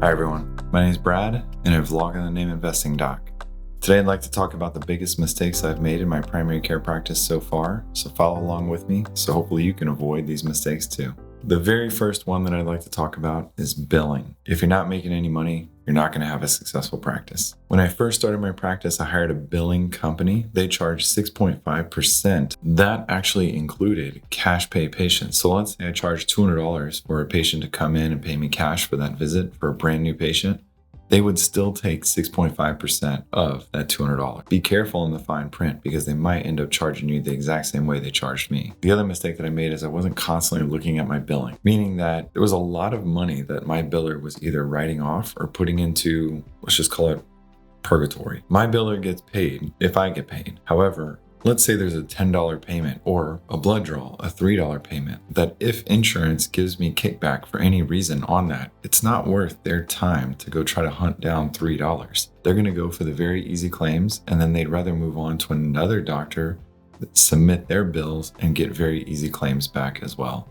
Hi everyone, my name is Brad and I vlog on the Name Investing Doc. Today I'd like to talk about the biggest mistakes I've made in my primary care practice so far, so follow along with me so hopefully you can avoid these mistakes too. The very first one that I'd like to talk about is billing. If you're not making any money, you're not going to have a successful practice. When I first started my practice, I hired a billing company. They charged 6.5%. That actually included cash pay patients. So let's say I charged $200 for a patient to come in and pay me cash for that visit for a brand new patient. They would still take 6.5% of that $200. Be careful in the fine print because they might end up charging you the exact same way they charged me. The other mistake that I made is I wasn't constantly looking at my billing, meaning that there was a lot of money that my biller was either writing off or putting into, let's just call it purgatory. My biller gets paid if I get paid. However, let's say there's a $10 payment or a blood draw, a $3 payment, that if insurance gives me kickback for any reason on that, it's not worth their time to go try to hunt down $3. They're going to go for the very easy claims, and then they'd rather move on to another doctor, submit their bills, and get very easy claims back as well.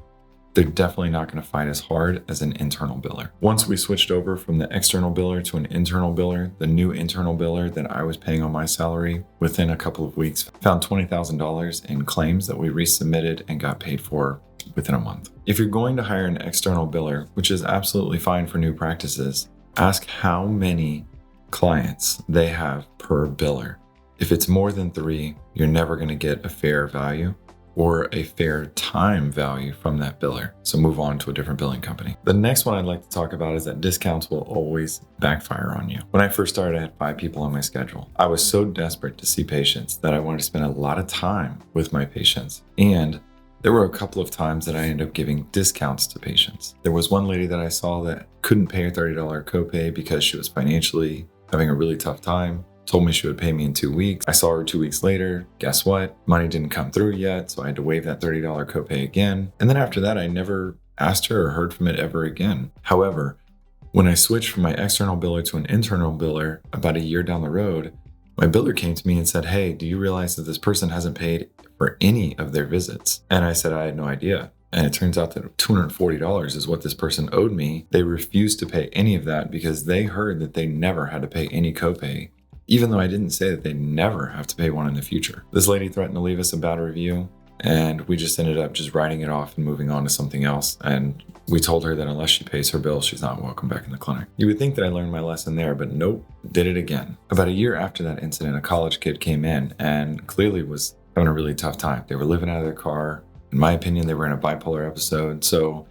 They're definitely not going to fight as hard as an internal biller. Once we switched over from the external biller to an internal biller, the new internal biller that I was paying on my salary within a couple of weeks found $20,000 in claims that we resubmitted and got paid for within a month. If you're going to hire an external biller, which is absolutely fine for new practices, ask how many clients they have per biller. If it's more than 3, you're never going to get a fair value or a fair time value from that biller. So move on to a different billing company. The next one I'd like to talk about is that discounts will always backfire on you. When I first started, I had 5 people on my schedule. I was so desperate to see patients that I wanted to spend a lot of time with my patients. And there were a couple of times that I ended up giving discounts to patients. There was one lady that I saw that couldn't pay a $30 copay because she was financially having a really tough time. Told me she would pay me in 2 weeks. I saw her 2 weeks later. Guess what? Money didn't come through yet, so I had to waive that $30 copay again. And then after that, I never asked her or heard from it ever again. However, when I switched from my external biller to an internal biller about a year down the road, my biller came to me and said, "Hey, do you realize that this person hasn't paid for any of their visits?" And I said, "I had no idea." And it turns out that $240 is what this person owed me. They refused to pay any of that because they heard that they never had to pay any copay, even though I didn't say that they never have to pay one in the future. This lady threatened to leave us a bad review, and we just ended up just writing it off and moving on to something else. And we told her that unless she pays her bill, she's not welcome back in the clinic. You would think that I learned my lesson there, but nope, did it again. About a year after that incident, a college kid came in and clearly was having a really tough time. They were living out of their car. In my opinion, they were in a bipolar episode. So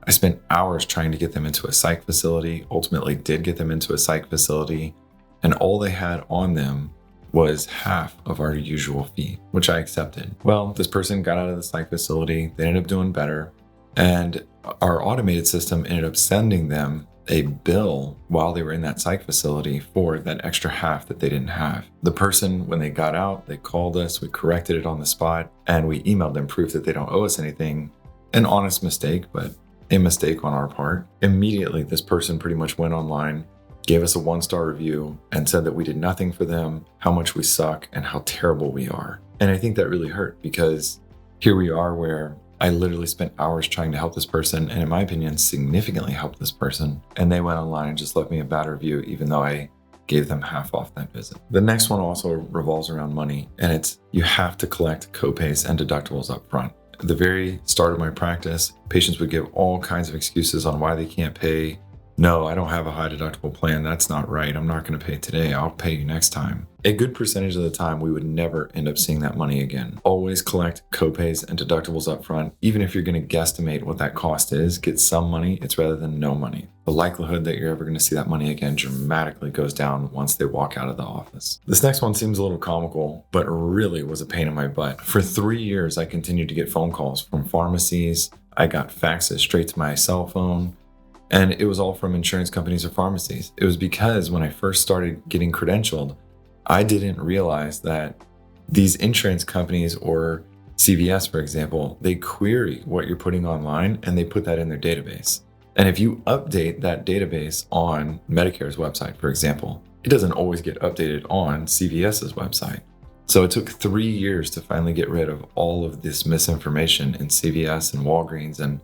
I spent hours trying to get them into a psych facility, ultimately did get them into a psych facility. And all they had on them was half of our usual fee, which I accepted. Well, this person got out of the psych facility. They ended up doing better. And our automated system ended up sending them a bill while they were in that psych facility for that extra half that they didn't have. The person, when they got out, they called us, we corrected it on the spot, and we emailed them proof that they don't owe us anything. An honest mistake, but a mistake on our part. Immediately, this person pretty much went online, gave us a 1-star review, and said that we did nothing for them, how much we suck, and how terrible we are. And I think that really hurt because here we are where I literally spent hours trying to help this person, and in my opinion, significantly helped this person. And they went online and just left me a bad review, even though I gave them half off that visit. The next one also revolves around money, and it's you have to collect copays and deductibles up front. At the very start of my practice, patients would give all kinds of excuses on why they can't pay. "No, I don't have a high deductible plan. That's not right. I'm not going to pay today. I'll pay you next time." A good percentage of the time, we would never end up seeing that money again. Always collect copays and deductibles up front. Even if you're going to guesstimate what that cost is, get some money. It's rather than no money. The likelihood that you're ever going to see that money again dramatically goes down once they walk out of the office. This next one seems a little comical, but really was a pain in my butt. For 3 years, I continued to get phone calls from pharmacies. I got faxes straight to my cell phone. And it was all from insurance companies or pharmacies. It was because when I first started getting credentialed, I didn't realize that these insurance companies or CVS, for example, they query what you're putting online and they put that in their database. And if you update that database on Medicare's website, for example, it doesn't always get updated on CVS's website. So it took 3 years to finally get rid of all of this misinformation in CVS and Walgreens and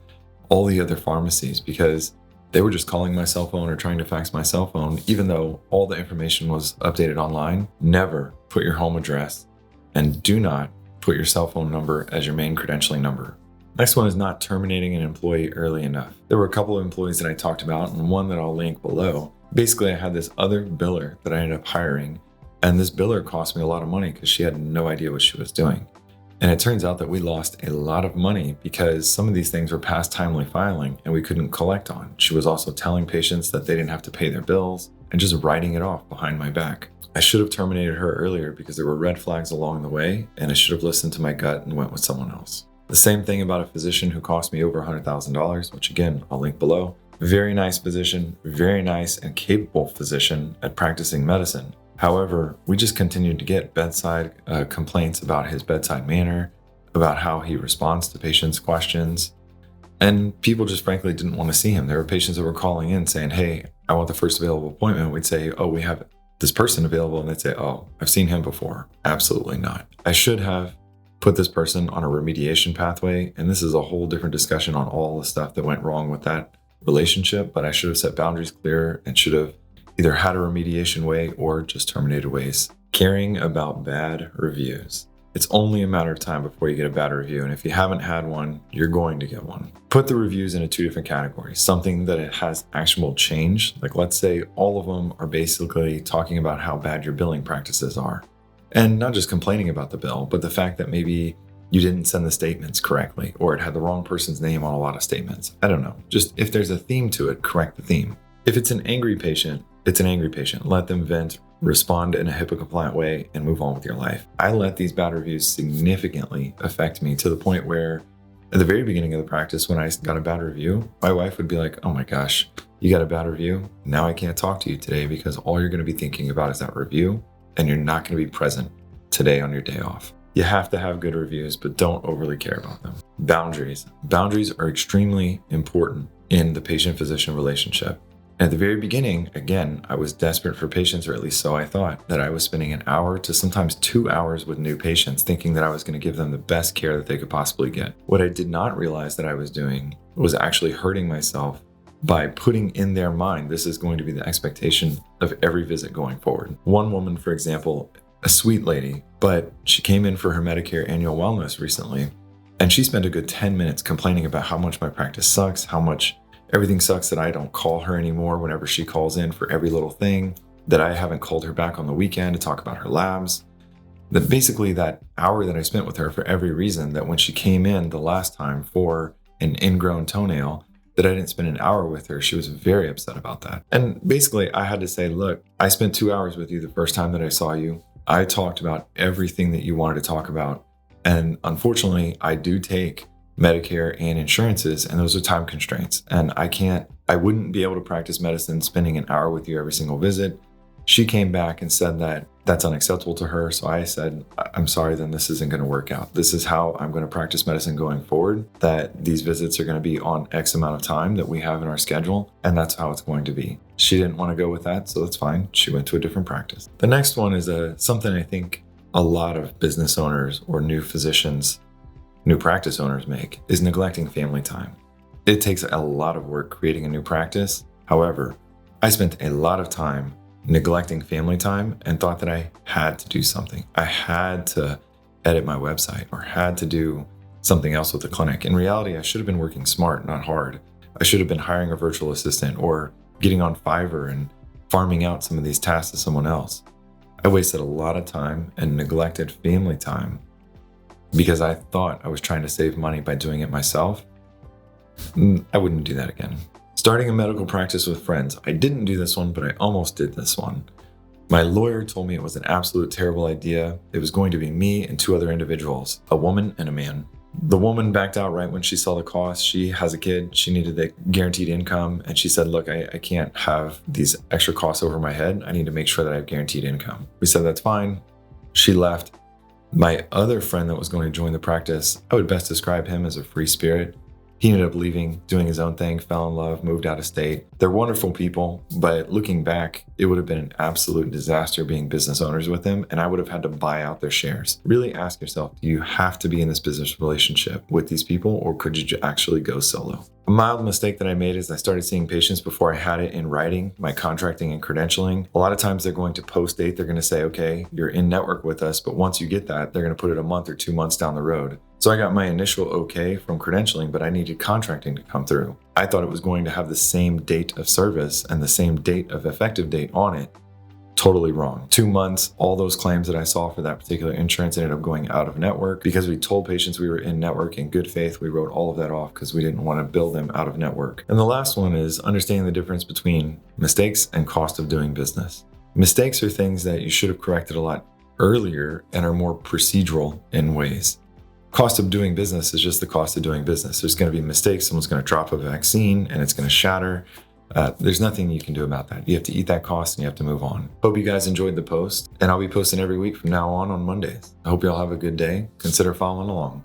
all the other pharmacies because They were just calling my cell phone or trying to fax my cell phone, even though all the information was updated online. Never put your home address, and do not put your cell phone number as your main credentialing number. Next one is not terminating an employee early enough. There were a couple of employees that I talked about, and one that I'll link below. Basically, I had this other biller that I ended up hiring, and this biller cost me a lot of money because she had no idea what she was doing. And it turns out that we lost a lot of money because some of these things were past timely filing and we couldn't collect on. She was also telling patients that they didn't have to pay their bills and just writing it off behind my back. I should have terminated her earlier because there were red flags along the way, and I should have listened to my gut and went with someone else. The same thing about a physician who cost me over $100,000, which again, I'll link below. Very nice physician, very nice and capable physician at practicing medicine. However, we just continued to get bedside complaints about his bedside manner, about how he responds to patients' questions. And people just frankly didn't want to see him. There were patients that were calling in saying, hey, I want the first available appointment. We'd say, oh, we have this person available. And they'd say, oh, I've seen him before. Absolutely not. I should have put this person on a remediation pathway. And this is a whole different discussion on all the stuff that went wrong with that relationship. But I should have set boundaries clear and should have either had a remediation way or just terminated ways. Caring about bad reviews. It's only a matter of time before you get a bad review. And if you haven't had one, you're going to get one. Put the reviews into two different categories. Something that it has actionable change. Like let's say all of them are basically talking about how bad your billing practices are. And not just complaining about the bill, but the fact that maybe you didn't send the statements correctly or it had the wrong person's name on a lot of statements. I don't know. Just if there's a theme to it, correct the theme. If it's an angry patient, it's an angry patient. Let them vent, respond in a HIPAA-compliant way, and move on with your life. I let these bad reviews significantly affect me to the point where at the very beginning of the practice, when I got a bad review, my wife would be like, oh my gosh, you got a bad review? Now I can't talk to you today because all you're going to be thinking about is that review, and you're not going to be present today on your day off. You have to have good reviews, but don't overly care about them. Boundaries. Boundaries are extremely important in the patient-physician relationship. At the very beginning, again, I was desperate for patients, or at least so I thought, that I was spending an hour to sometimes 2 hours with new patients thinking that I was going to give them the best care that they could possibly get. What I did not realize that I was doing was actually hurting myself by putting in their mind, this is going to be the expectation of every visit going forward. One woman, for example, a sweet lady, but she came in for her Medicare annual wellness recently, and she spent a good 10 minutes complaining about how much my practice sucks, how much everything sucks that I don't call her anymore whenever she calls in for every little thing, that I haven't called her back on the weekend to talk about her labs. That basically that hour that I spent with her for every reason, that when she came in the last time for an ingrown toenail, that I didn't spend an hour with her, she was very upset about that. And basically I had to say, look, I spent 2 hours with you the first time that I saw you. I talked about everything that you wanted to talk about. And unfortunately, I do take Medicare and insurances, and those are time constraints. And I wouldn't be able to practice medicine spending an hour with you every single visit. She came back and said that that's unacceptable to her. So I said, I'm sorry, then this isn't going to work out. This is how I'm going to practice medicine going forward, that these visits are going to be on X amount of time that we have in our schedule. And that's how it's going to be. She didn't want to go with that. So that's fine. She went to a different practice. The next one is something I think a lot of business owners or new physicians, new practice owners make, is neglecting family time. It takes a lot of work creating a new practice. However, I spent a lot of time neglecting family time and thought that I had to do something. I had to edit my website or had to do something else with the clinic. In reality, I should have been working smart, not hard. I should have been hiring a virtual assistant or getting on Fiverr and farming out some of these tasks to someone else. I wasted a lot of time and neglected family time because I thought I was trying to save money by doing it myself. I wouldn't do that again. Starting a medical practice with friends. I didn't do this one, but I almost did this one. My lawyer told me it was an absolute terrible idea. It was going to be me and 2 other individuals, a woman and a man. The woman backed out right when she saw the cost. She has a kid. She needed the guaranteed income. And she said, look, I can't have these extra costs over my head. I need to make sure that I have guaranteed income. We said, that's fine. She left. My other friend that was going to join the practice, I would best describe him as a free spirit. He ended up leaving, doing his own thing, fell in love, moved out of state. They're wonderful people, but looking back, it would have been an absolute disaster being business owners with them, and I would have had to buy out their shares. Really ask yourself, do you have to be in this business relationship with these people, or could you actually go solo? A mild mistake that I made is I started seeing patients before I had it in writing, my contracting and credentialing. A lot of times they're going to post date. They're going to say, okay, you're in network with us. But once you get that, they're going to put it a month or 2 months down the road. So I got my initial okay from credentialing, but I needed contracting to come through. I thought it was going to have the same date of service and the same date of effective date on it. Totally wrong. 2 months, all those claims that I saw for that particular insurance ended up going out of network because we told patients we were in network in good faith. We wrote all of that off because we didn't want to bill them out of network. And the last one is understanding the difference between mistakes and cost of doing business. Mistakes are things that you should have corrected a lot earlier and are more procedural in ways. Cost of doing business is just the cost of doing business. There's going to be mistakes. Someone's going to drop a vaccine and it's going to shatter. There's nothing you can do about that. You have to eat that cost and you have to move on. Hope you guys enjoyed the post, and I'll be posting every week from now on Mondays. I hope you all have a good day. Consider following along.